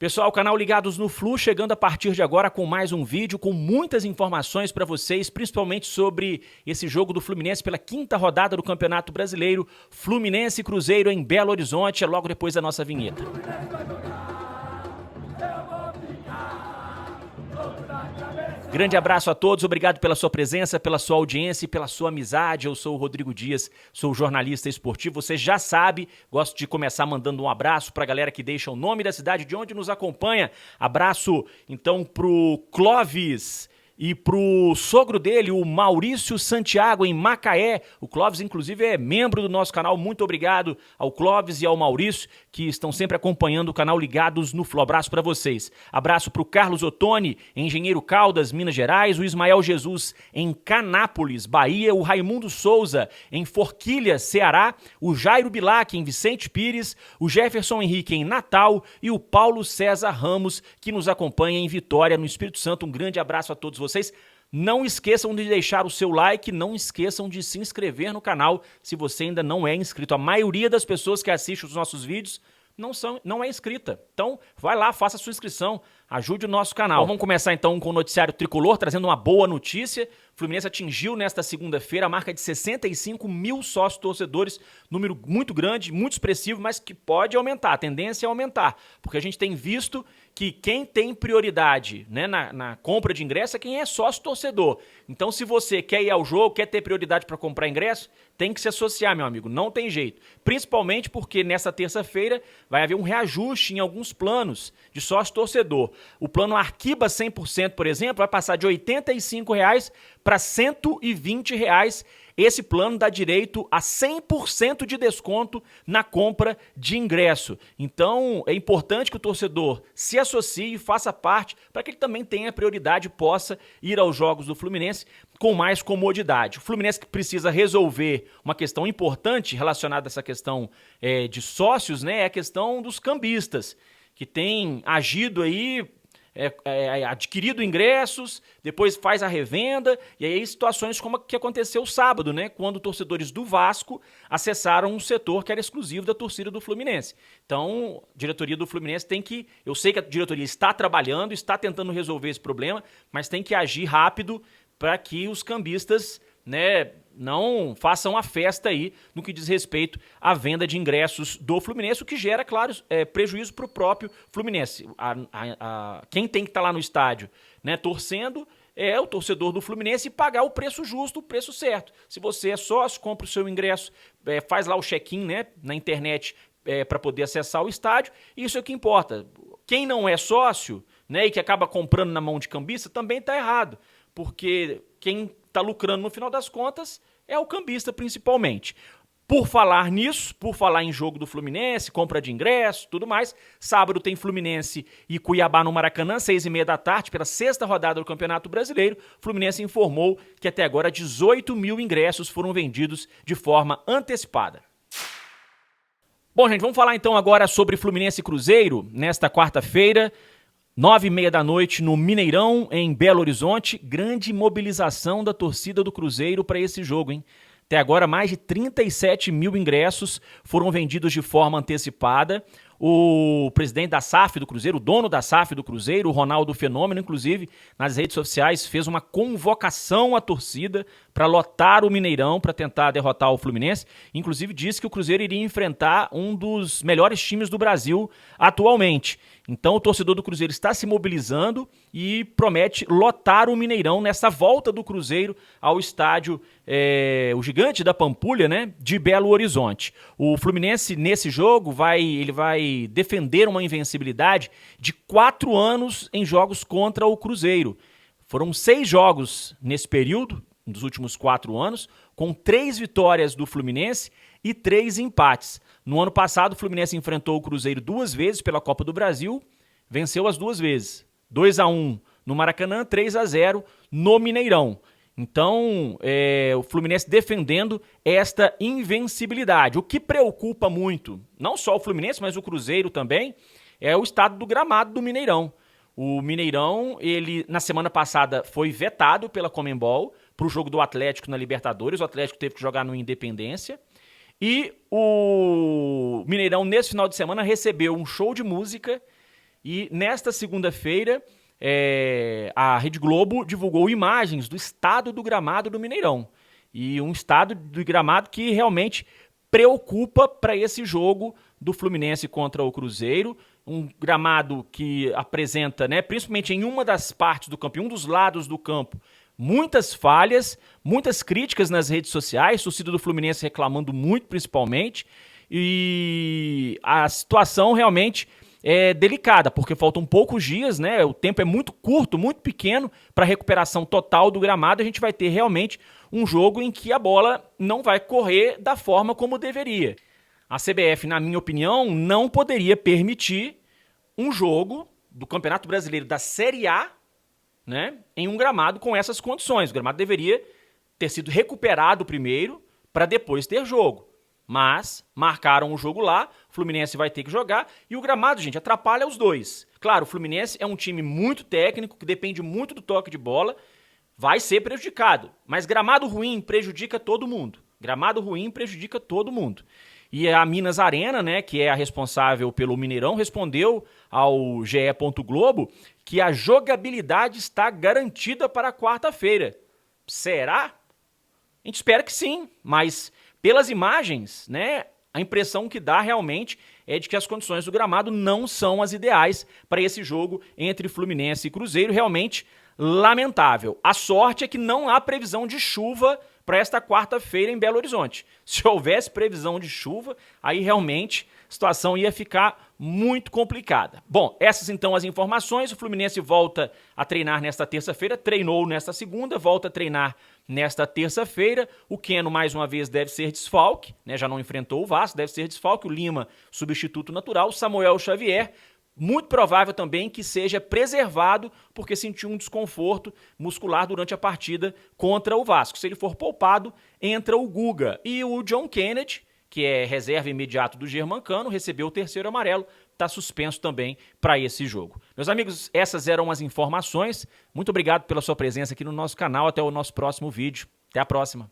Pessoal, canal Ligados no Flu, chegando a partir de agora com mais um vídeo, com muitas informações para vocês, principalmente sobre esse jogo do Fluminense pela quinta rodada do Campeonato Brasileiro, Fluminense e Cruzeiro em Belo Horizonte, logo depois da nossa vinheta. Grande abraço a todos, obrigado pela sua presença, pela sua audiência e pela sua amizade. Eu sou o Rodrigo Dias, sou jornalista esportivo. Você já sabe, gosto de começar mandando um abraço para a galera que deixa o nome da cidade de onde nos acompanha. Abraço, então, pro Clóvis e pro sogro dele, o Maurício Santiago, em Macaé. O Clóvis, inclusive, é membro do nosso canal. Muito obrigado ao Clóvis e ao Maurício, que estão sempre acompanhando o canal Ligados no Flu. Abraço para vocês. Abraço pro Carlos Ottoni, em Engenheiro Caldas, Minas Gerais. O Ismael Jesus, em Canápolis, Bahia. O Raimundo Souza, em Forquilha, Ceará. O Jairo Bilac, em Vicente Pires. O Jefferson Henrique, em Natal. E o Paulo César Ramos, que nos acompanha em Vitória, no Espírito Santo. Um grande abraço a todos vocês. Não esqueçam de deixar o seu like, não esqueçam de se inscrever no canal se você ainda não é inscrito. A maioria das pessoas que assistem os nossos vídeos não é inscrita. Então, vai lá, faça a sua inscrição, ajude o nosso canal. Bom, vamos começar então com o noticiário tricolor, trazendo uma boa notícia. O Fluminense atingiu nesta segunda-feira a marca de 65 mil sócios torcedores, número muito grande, muito expressivo, mas que pode aumentar, a tendência é aumentar, porque a gente tem visto que quem tem prioridade, né, na compra de ingresso é quem é sócio torcedor. Então, se você quer ir ao jogo, quer ter prioridade para comprar ingresso, tem que se associar, meu amigo, não tem jeito. Principalmente porque nessa terça-feira vai haver um reajuste em alguns planos de sócio torcedor. O plano Arquiba 100%, por exemplo, vai passar de R$ 85,00 para R$ 120,00. Esse plano dá direito a 100% de desconto na compra de ingresso. Então, é importante que o torcedor se associe e faça parte para que ele também tenha prioridade e possa ir aos jogos do Fluminense com mais comodidade. O Fluminense precisa resolver uma questão importante relacionada a essa questão de sócios, né? É a questão dos cambistas, que tem agido aí, adquirido ingressos, depois faz a revenda, e aí situações como a que aconteceu sábado, né, quando torcedores do Vasco acessaram um setor que era exclusivo da torcida do Fluminense. Então, a diretoria do Fluminense tem que, eu sei que a diretoria está trabalhando, está tentando resolver esse problema, mas tem que agir rápido para que os cambistas, né, não façam a festa aí no que diz respeito à venda de ingressos do Fluminense, o que gera, claro, prejuízo para o próprio Fluminense. Quem tem que estar lá no estádio, né, torcendo é o torcedor do Fluminense e pagar o preço justo, o preço certo. Se você é sócio, compra o seu ingresso, faz lá o check-in, né, na internet para poder acessar o estádio, isso é o que importa. Quem não é sócio, né, e que acaba comprando na mão de cambista também está errado, porque quem está lucrando no final das contas é o cambista principalmente. Por falar nisso, por falar em jogo do Fluminense, compra de ingresso, tudo mais, sábado tem Fluminense e Cuiabá no Maracanã, 6h30 da tarde, pela sexta rodada do Campeonato Brasileiro. Fluminense informou que até agora 18 mil ingressos foram vendidos de forma antecipada. Bom, gente, vamos falar então agora sobre Fluminense e Cruzeiro nesta quarta-feira, 9h30 da noite no Mineirão, em Belo Horizonte. Grande mobilização da torcida do Cruzeiro para esse jogo, hein? Até agora, mais de 37 mil ingressos foram vendidos de forma antecipada. O presidente da SAF do Cruzeiro, o dono da SAF do Cruzeiro, o Ronaldo Fenômeno, inclusive, nas redes sociais, fez uma convocação à torcida para lotar o Mineirão, para tentar derrotar o Fluminense. Inclusive, disse que o Cruzeiro iria enfrentar um dos melhores times do Brasil atualmente. Então, o torcedor do Cruzeiro está se mobilizando e promete lotar o Mineirão nessa volta do Cruzeiro ao estádio, o Gigante da Pampulha, né, de Belo Horizonte. O Fluminense, nesse jogo, ele vai defender uma invencibilidade de 4 anos em jogos contra o Cruzeiro. Foram 6 jogos nesse período, dos últimos 4 anos, com 3 vitórias do Fluminense e 3 empates. No ano passado, o Fluminense enfrentou o Cruzeiro 2 vezes pela Copa do Brasil, venceu as 2 vezes. 2-1 no Maracanã, 3-0 no Mineirão. Então, o Fluminense defendendo esta invencibilidade. O que preocupa muito, não só o Fluminense, mas o Cruzeiro também, é o estado do gramado do Mineirão. O Mineirão, ele na semana passada foi vetado pela Conmebol para o jogo do Atlético na Libertadores. O Atlético teve que jogar no Independência. E o Mineirão, nesse final de semana, recebeu um show de música E nesta segunda-feira, a Rede Globo divulgou imagens do estado do gramado do Mineirão. E um estado do gramado que realmente preocupa para esse jogo do Fluminense contra o Cruzeiro. Um gramado que apresenta, né, principalmente em uma das partes do campo, em um dos lados do campo, muitas falhas, muitas críticas nas redes sociais, torcida do Fluminense reclamando muito principalmente. E a situação realmente é delicada, porque faltam poucos dias, né? O tempo é muito curto, muito pequeno para a recuperação total do gramado. A gente vai ter realmente um jogo em que a bola não vai correr da forma como deveria. A CBF, na minha opinião, não poderia permitir um jogo do Campeonato Brasileiro da Série A, né, em um gramado com essas condições. O gramado deveria ter sido recuperado primeiro para depois ter jogo. Mas marcaram o jogo lá, o Fluminense vai ter que jogar, e o gramado, gente, atrapalha os dois. Claro, o Fluminense é um time muito técnico, que depende muito do toque de bola, vai ser prejudicado. Mas gramado ruim prejudica todo mundo. Gramado ruim prejudica todo mundo. E a Minas Arena, né, que é a responsável pelo Mineirão, respondeu ao GE. Globo que a jogabilidade está garantida para quarta-feira. Será? A gente espera que sim, mas pelas imagens, né, a impressão que dá realmente é de que as condições do gramado não são as ideais para esse jogo entre Fluminense e Cruzeiro. Realmente lamentável. A sorte é que não há previsão de chuva para esta quarta-feira em Belo Horizonte. Se houvesse previsão de chuva, aí realmente a situação ia ficar muito complicada. Bom, essas então as informações. O Fluminense volta a treinar nesta terça-feira, treinou nesta segunda, volta a treinar nesta terça-feira. O Keno, mais uma vez, deve ser desfalque, né? Já não enfrentou o Vasco, deve ser desfalque. O Lima, substituto natural. O Samuel Xavier, muito provável também que seja preservado porque sentiu um desconforto muscular durante a partida contra o Vasco. Se ele for poupado, entra o Guga. E o John Kennedy, que é reserva imediato do Germancano, recebeu o terceiro amarelo, está suspenso também para esse jogo. Meus amigos, essas eram as informações. Muito obrigado pela sua presença aqui no nosso canal. Até o nosso próximo vídeo. Até a próxima.